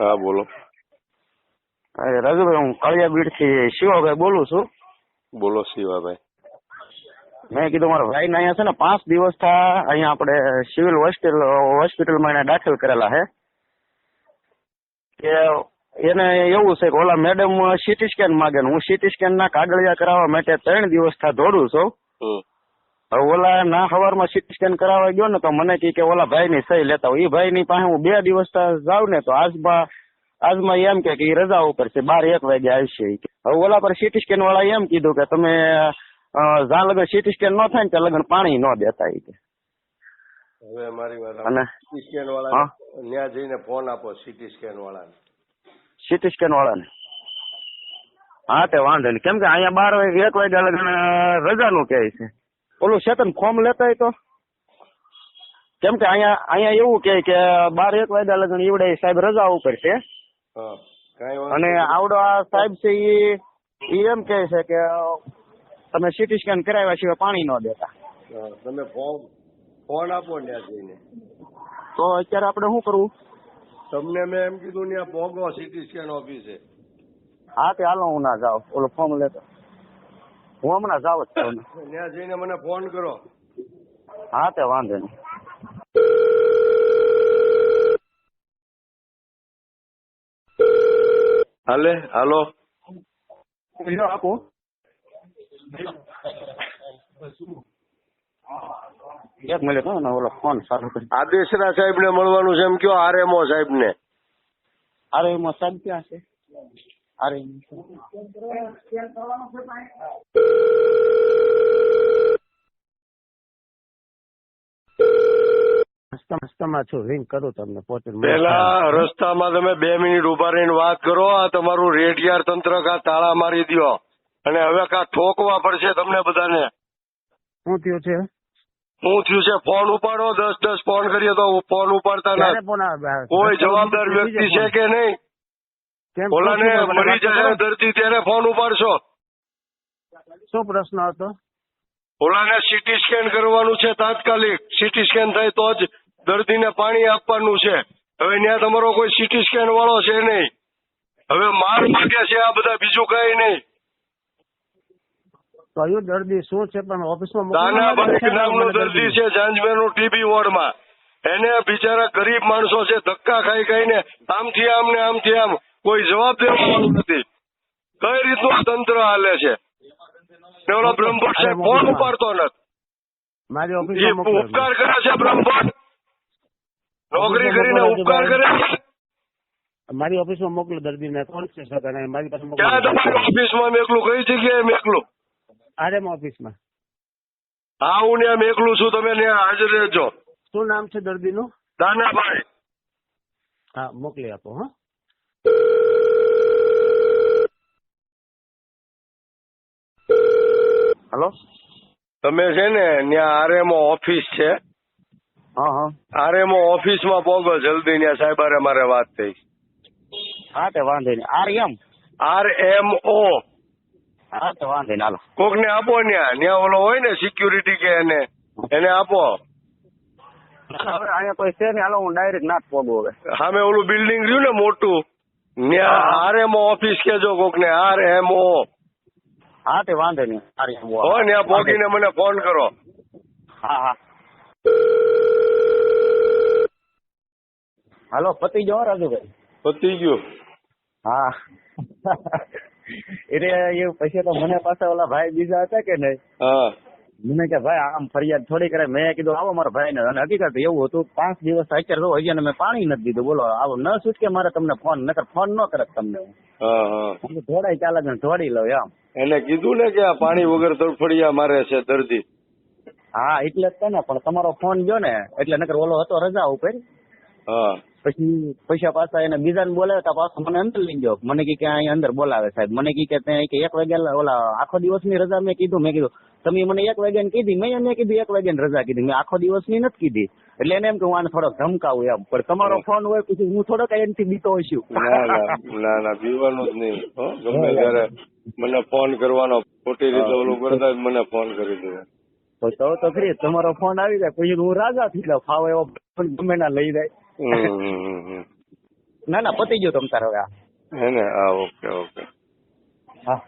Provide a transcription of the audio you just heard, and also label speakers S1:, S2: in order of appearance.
S1: હા બોલો.
S2: રાજુભાઈ, હું કાળિયાબીડ થી શિવાભાઈ બોલું છું.
S1: બોલો શિવાભાઈ.
S2: મેં કીધું મારા ભાઈ ને અહીંયા છે ને 5 દિવસ અહીંયા આપણે સિવિલ હોસ્પિટલમાં એને દાખલ કરેલા છે કે એને એવું છે કે ઓલા મેડમ સીટી સ્કેન માગે ને હું સીટી સ્કેન ના કાગળિયા કરાવવા માટે 3 દિવસ દોડું છું. હવે ઓલા ના સવારમાં સીટી સ્કેન કરાવવા ગયો ને તો મને કે ઓલા ભાઈ ની સહી લેતા હોય. એ ભાઈ ની પાસે હું 2 દિવસ જાઉં ને તો આજમાં એમ કે એ રજા ઉપર છે, 12-1 વાગે આવશે. હવે ઓલા પર સીટી સ્કેન વાળા એમ કીધું કે તમે જ્યાં લગન સીટી સ્કેન ન થાય ને ત્યાં લગન પાણી ન દેતા.
S1: હવે મારી વાત,
S2: અને
S1: સીટી સ્કેન વાળા ત્યાં જઈને ફોન આપો સીટી સ્કેન વાળાને.
S2: સીટી સ્કેન વાળાને હા તે વાંધો નહીં, કેમ કે અહીંયા 12-1 વાગ્યા લગન રજાનું કહે છે. ઓલું ચેતન ફોર્મ લેતા તો કેમ કે અહીંયા એવું કહે કે 12-1 વાગ્યા લગન ઈવડે સાહેબ રજા ઉપર છે. અને આવડો આ સાહેબ છે એ એમ કહે છે કે તમે સીટી સ્કેન કરાવ્યા સિવાય પાણી ન દેતા.
S1: તમે ફોન આપો ત્યાં જઈને.
S2: તો અત્યારે આપણે શું કરવું?
S1: તમને મેં એમ કીધું ત્યાં પોગો સીટી સ્કેન ઓફિસે.
S2: હા તે હાલો, હું ના જાઉં ઓલો ફોર્મ લેતો. હું હમણાં જાઉં જ છું.
S1: ત્યાં જઈને મને ફોન કરો.
S2: હા તે વાંધો નહીં.
S1: હાલો
S2: આપો. એક મિનિટ હો ને ઓલો ફોન ચાલુ કરી.
S1: આદેશના સાહેબ ને મળવાનું છે એમ કયો. આરએમઓ સાહેબ ને.
S2: આરએમઓ સાહેબ ક્યાં છે? રસ્તામાં છું, રિંગ કરું તમને પોતે.
S1: પેલા રસ્તામાં તમે 2 મિનિટ ઉભા રહીને વાત કરો. આ તમારું રેડિયાર તંત્ર કા તાળા મારી દો અને હવે કા ઠોકવા પડશે તમને બધાને.
S2: શું થયું છે?
S1: શું થયું છે? ફોન ઉપાડો. 10 ફોન કરીએ તો ફોન ઉપાડતા નથી. કોઈ જવાબદાર વ્યક્તિ છે કે નહીં? ઓલાને મરી જાય દર્દી ત્યારે ફોન ઉપાડશો.
S2: શું પ્રશ્ન હતો?
S1: ઓલાને સીટી સ્કેન કરવાનું છે તાત્કાલિક. સીટી સ્કેન થાય તો જ દર્દીને પાણી આપવાનું છે. હવે ત્યાં તમારો કોઈ સીટી સ્કેન વાળો છે નહીં. હવે માર માગે છે આ બધા, બીજું કઈ નહીં.
S2: કયું દર્દી શું છે? પણ ઓફિસમાં
S1: દાનાભાઈ નામનો દર્દી છે જાંજમેરનું ટીબી વોર્ડમાં. એને બિચારા ગરીબ માણસો છે, ધક્કા ખાઈને આમથી આમ ને આમથી આમ. કોઈ જવાબ દેવાનું નથી. કઈ રીતનું તંત્ર હાલે છે? ઓલો બ્રહ્મભટ્ટ સાહેબ ફોન ઉપાડતો નથી. ઉપકાર કરે છે બ્રહ્મભટ્ટ. નોકરી કરીને ઉપકાર કરે છે.
S2: મારી ઓફિસમાં મોકલો દર્દીને. કોણ છે મારી પાસે?
S1: ક્યાં તમારી ઓફિસમાં મેકલું? કઈ જગ્યાએ મેકલું?
S2: આરએમ ઓફિસમાં.
S1: હા, હું ત્યાં મેકલું છું. તમે ત્યાં હાજર રહેજો.
S2: શું નામ છે દર્દીનું?
S1: દાનાભાઈ.
S2: હા, મોકલી આપો. હા, હલો.
S1: તમે છે ને ત્યાં આરએમઓ ઓફિસ છે.
S2: હા.
S1: આરએમઓ ઓફિસમાં પોગો જલ્દી. ત્યાં સાહેબ અરે મારે વાત થઈ.
S2: હા તે વાંધો નહીં.
S1: આરએમઓ.
S2: હા તે વાંધો નહીં. હાલો,
S1: કોક ને આપો. ત્યાં ઓલો હોય ને સિક્યુરિટી કે એને આપો.
S2: હવે અહીંયા કોઈ છે ને. હાલો, હું ડાયરેક્ટ ના જ પોગું. હવે
S1: સામે ઓલું બિલ્ડિંગ રહ્યું ને મોટું, ત્યાં આરએમઓ ઓફિસ કેજો કોક ને. આરએમઓ.
S2: હા તે વાંધો નહીં.
S1: હો ત્યાં પોગીને મને ફોન કરો.
S2: હા. હાલો, પતી ગયો રાજુભાઈ.
S1: પતી ગયું.
S2: હા. એટલે એવું પછી તો મને પાછા ઓલા ભાઈ બીજા હતા કે નહીં.
S1: હા.
S2: મને કે ભાઈ આમ ફરિયાદ થોડી કરે. મેં કીધું આવો મારા ભાઈ ને. અને હકીકત એવું હતું 5 દિવસ અત્યારે તો હજી મેં પાણી નથી દીધું. બોલો, આવો ન છૂટકે મારે તમને ફોન નકર ફોન ન કરે તમને. થોડા ચાલે થોડી લઉં એમ.
S1: એને કીધું ને કે આ પાણી વગર તડફડિયા મારે છે દર્દી.
S2: હા એટલે જ ને. પણ તમારો ફોન ગયો ને એટલે નકર ઓલો હતો રજા ઉપર.
S1: હા.
S2: પછી પૈસા પાછા એને બીજાને બોલાવ્યા પાછા મને અંદર લઈ ગયો. મને કે અહીંયા અંદર બોલાવે સાહેબ. મને કે 1 વાગ્યા ઓલા આખો દિવસની રજા મેં કીધું તમે મને 1 વાગ્યાની કીધી. મેં એને કીધું 1 વાગ્યાની રજા કીધી. મેં આખો દિવસની નથી કીધી. એટલે એને એમ કે હું આને થોડોક ધમકાવું એમ. પણ તમારો ફોન હોય પછી હું થોડોક એનાથી બીતો હોઈશું.
S1: ના બીવાનું જ નહીં. ગમે ત્યારે મને ફોન કરવાનો. ખોટી રીતે ઓલું કરતા મને ફોન કરી દે.
S2: તો ખરી તમારો ફોન આવી જાય પછી હું રાજા થઈ જાઉં. ફાવે એવો ગમે ના લઈ જાય. ના ના પતી ગયો તમ તારે હવે આ.
S1: હે ને? હા, ઓકે ઓકે.
S2: હા.